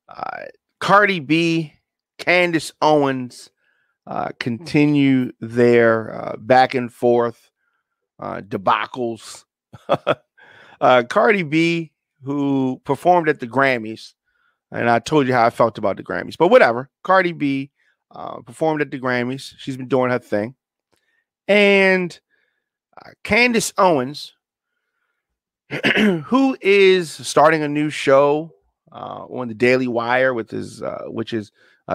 Uh, Cardi B, Candace Owens continue their back and forth debacles. Cardi B, who performed at the Grammys, and I told you how I felt about the Grammys, but whatever. Cardi B performed at the Grammys. She's been doing her thing. And Candace Owens, who is starting a new show on the Daily Wire with which is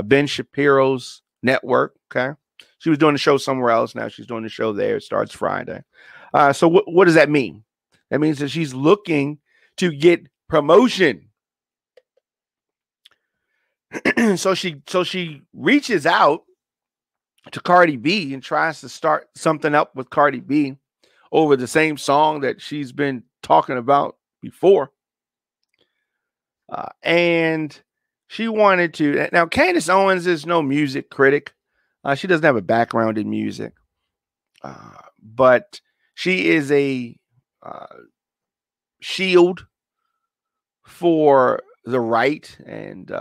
Ben Shapiro's network. Okay, she was doing the show somewhere else. Now she's doing the show there. It starts Friday. So what does that mean? That means that she's looking to get promotion. so she reaches out to Cardi B and tries to start something up with Cardi B over the same song that she's been talking about before. And she wanted to. Now, Candace Owens is no music critic. She doesn't have a background in music. But she is a shield for the right and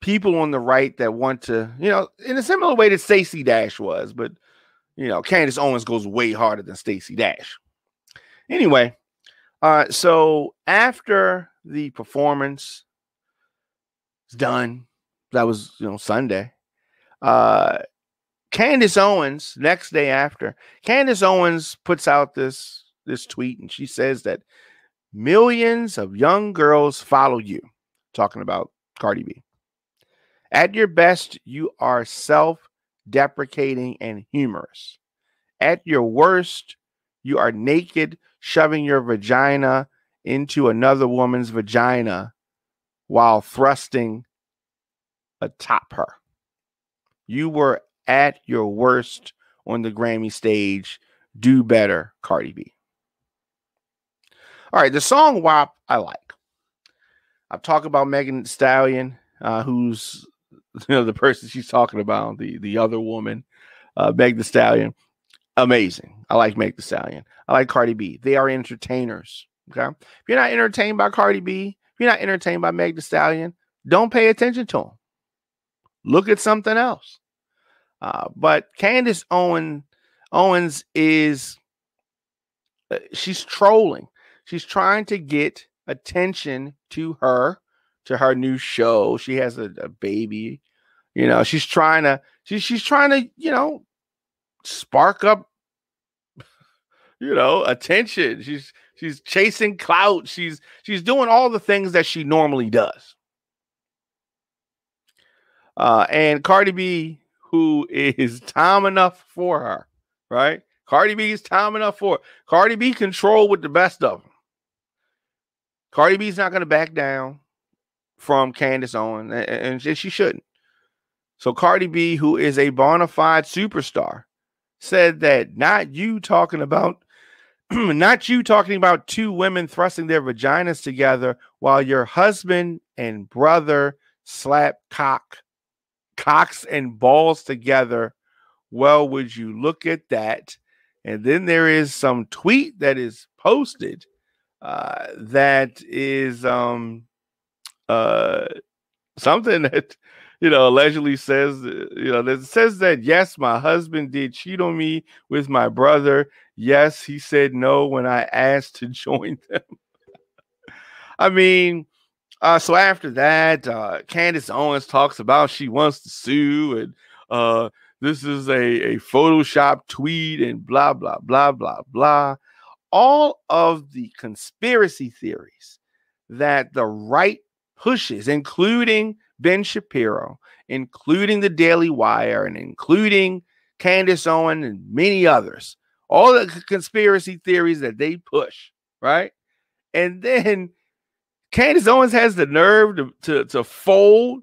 people on the right that want to, in a similar way that Stacey Dash was, but Candace Owens goes way harder than Stacey Dash. Anyway, so after the performance is done, that was Sunday. Candace Owens, next day after, Candace Owens puts out this tweet, and she says that millions of young girls follow you, talking about Cardi B. At your best, you are self-deprecating and humorous. At your worst, you are naked, shoving your vagina into another woman's vagina while thrusting atop her. You were at your worst on the Grammy stage. Do better, Cardi B. All right, the song WAP I like. I've talked about Megan Thee Stallion, who's the person she's talking about, the other woman, Meg Thee Stallion. Amazing. I like Meg Thee Stallion. I like Cardi B. They are entertainers. Okay. If you're not entertained by Cardi B, if you're not entertained by Meg Thee Stallion, don't pay attention to them. Look at something else. But Candace Owens is she's trolling. She's trying to get attention to her new show. She has a baby. She's trying to spark up attention. She's chasing clout. She's doing all the things that she normally does. And Cardi B, who is time enough for her, right? Cardi B is time enough for her. Cardi B control with the best of them. Cardi B's not going to back down from Candace Owens, and she shouldn't. So Cardi B, who is a bona fide superstar, said that not you talking about two women thrusting their vaginas together while your husband and brother slap cocks and balls together. Well, would you look at that? And then there is some tweet that is posted that is something that allegedly says that says that yes, my husband did cheat on me with my brother. Yes, he said no when I asked to join them. I mean, so after that, Candace Owens talks about she wants to sue, and this is a Photoshop tweet, and blah blah blah blah blah. All of the conspiracy theories that the right pushes, including Ben Shapiro, including the Daily Wire, and including Candace Owens and many others, all the conspiracy theories that they push, right? And then Candace Owens has the nerve to fold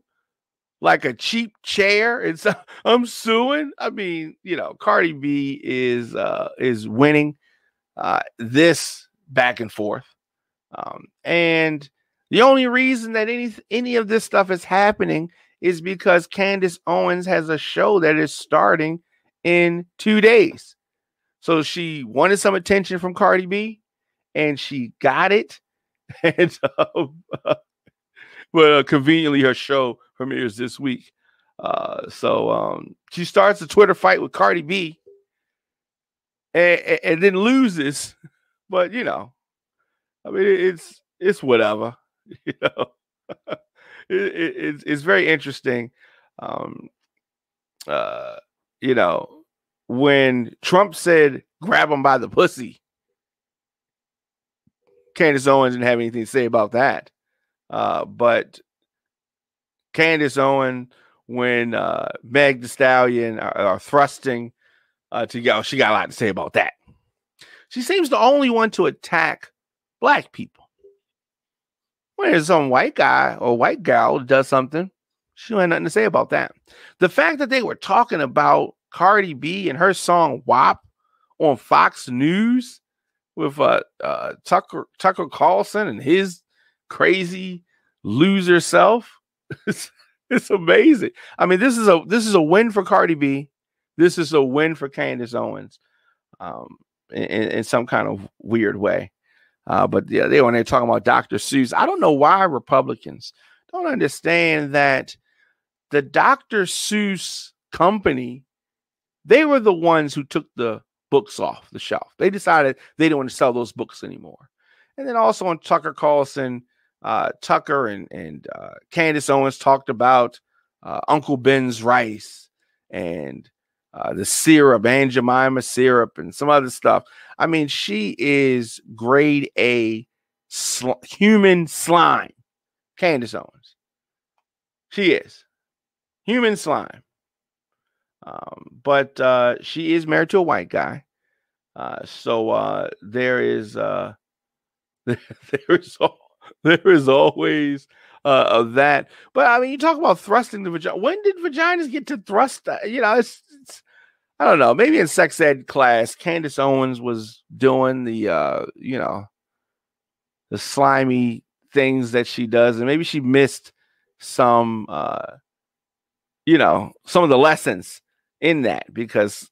like a cheap chair and so I'm suing. I mean, Cardi B is winning this back and forth. And the only reason that any of this stuff is happening is because Candace Owens has a show that is starting in 2 days. So she wanted some attention from Cardi B, and she got it. And well, conveniently, her show premieres this week. So she starts a Twitter fight with Cardi B, and then loses. But I mean, it's whatever. You know, it's very interesting. Um, uh, you know, when Trump said "grab him by the pussy," Candace Owens didn't have anything to say about that. But Candace Owens, when Meg Thee Stallion are thrusting to go, she got a lot to say about that. She seems the only one to attack black people. When there's some white guy or white gal does something, she don't have nothing to say about that. The fact that they were talking about Cardi B and her song WAP on Fox News with Tucker Carlson and his crazy loser self, it's amazing. I mean, this is a win for Cardi B. This is a win for Candace Owens, in some kind of weird way. But yeah, when they're talking about Dr. Seuss, I don't know why Republicans don't understand that the Dr. Seuss company, they were the ones who took the books off the shelf. They decided they didn't want to sell those books anymore. And then also on Tucker Carlson, Tucker and Candace Owens talked about Uncle Ben's rice and the syrup, Aunt Jemima syrup, and some other stuff. I mean, she is grade A human slime, Candace Owens. She is human slime. But she is married to a white guy. So there is there is always of that. But I mean, you talk about thrusting the vagina. When did vaginas get to thrust? It's I don't know. Maybe in sex ed class, Candace Owens was doing the the slimy things that she does, and maybe she missed some some of the lessons in that, because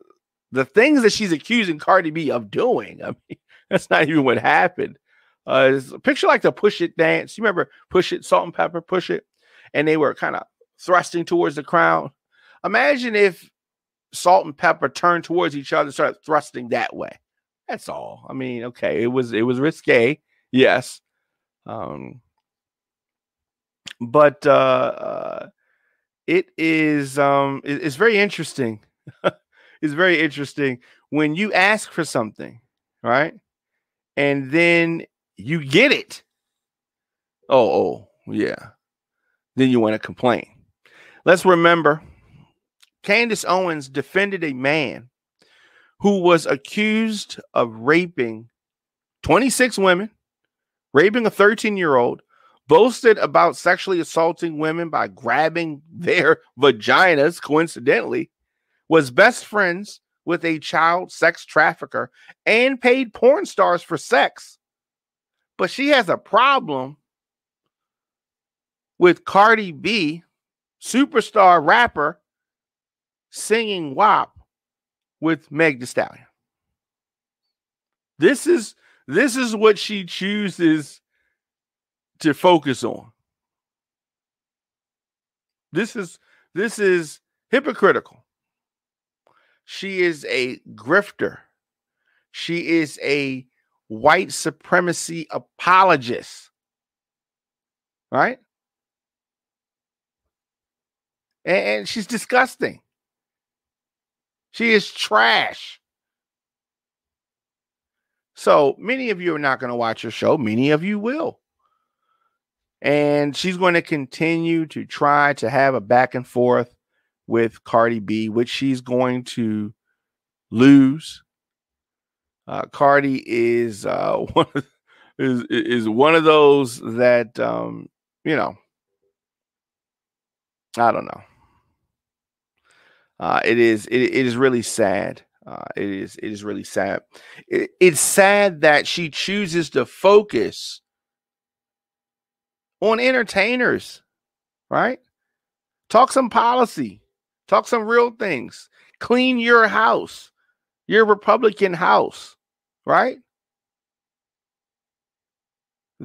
the things that she's accusing Cardi B of doing, I mean, that's not even what happened. It's a picture like the Push It dance. You remember Push It, Salt and Pepper, Push It? And they were kind of thrusting towards the crowd. Imagine if Salt and Pepper turned towards each other and started thrusting that way. That's all. I mean, okay, it was risque, yes. But it's very interesting. It's very interesting when you ask for something, right? And then you get it. Oh, yeah. Then you want to complain. Let's remember, Candace Owens defended a man who was accused of raping 26 women, raping a 13-year-old, boasted about sexually assaulting women by grabbing their vaginas, coincidentally, was best friends with a child sex trafficker, and paid porn stars for sex. But she has a problem with Cardi B, superstar rapper, singing WAP with Meg Thee Stallion. This is what she chooses to focus on. This is hypocritical. She is a grifter. She is a white supremacy apologist. Right? And she's disgusting. She is trash. So many of you are not going to watch her show. Many of you will. And she's going to continue to try to have a back and forth with Cardi B, which she's going to lose. Cardi is one of those that I don't know. It is really sad. It is really sad. It's sad that she chooses to focus on entertainers, right? Talk some policy, talk some real things, clean your house, your Republican house, right?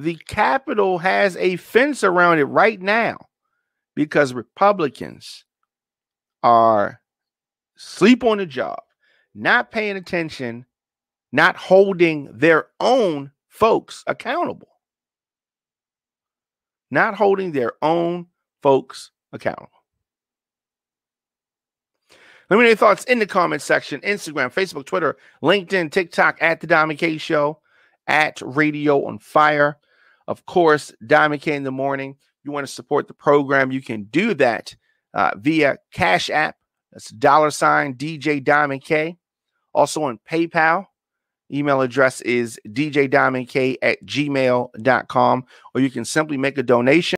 the Capitol has a fence around it right now because Republicans are asleep on the job, not paying attention, not holding their own folks accountable. Not holding their own folks accountable. Let me know your thoughts in the comment section. Instagram, Facebook, Twitter, LinkedIn, TikTok, at The Diamond K Show, at Radio on Fire. Of course, Diamond K in the morning. You want to support the program, you can do that via Cash App. That's $ DJ Diamond K. Also on PayPal. Email address is djdiamondk@gmail.com, or you can simply make a donation